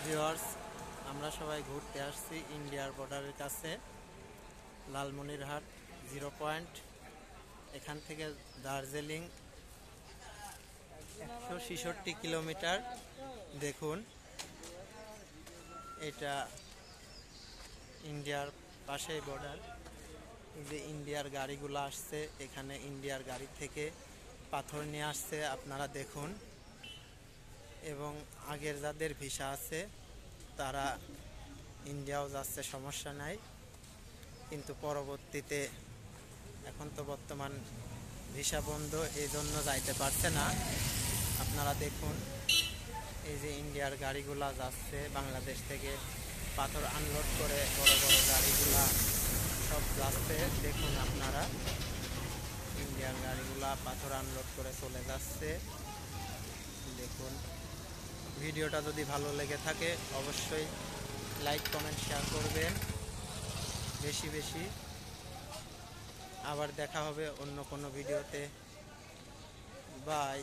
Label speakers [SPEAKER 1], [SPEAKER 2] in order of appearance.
[SPEAKER 1] Viewers, আমরা সবাই ঘুরতে আসছি ইন্ডিয়ার বর্ডারের কাছে লালমনিরহাট 0 পয়েন্ট। এখান থেকে দার্জিলিং 166 কিলোমিটার। দেখুন, এটা ইন্ডিয়ার পাশেই বর্ডার। এই যে ইন্ডিয়ার গাড়িগুলো আসছে, এখানে ইন্ডিয়ার গাড়ি থেকে পাথর নিয়ে আসছে, আপনারা দেখুন। এবং আগের যাদের ভিসা আছে তারা ইন্ডিয়াও যাচ্ছে, সমস্যা নাই। কিন্তু পরবর্তীতে এখন তো বর্তমান ভিসা বন্ধ, এই জন্য যাইতে পারছে না। আপনারা দেখুন, এই যে ইন্ডিয়ার গাড়িগুলা যাচ্ছে বাংলাদেশ থেকে, পাথর আনলোড করে বড় বড় গাড়িগুলা সব যাচ্ছে। দেখুন আপনারা, ইন্ডিয়ার গাড়িগুলা পাথর আনলোড করে চলে যাচ্ছে। দেখুন, ভিডিওটা যদি ভালো লেগে থাকে অবশ্যই লাইক কমেন্ট শেয়ার করবেন বেশি বেশি। আবার দেখা হবে অন্য কোনো ভিডিওতে। বাই।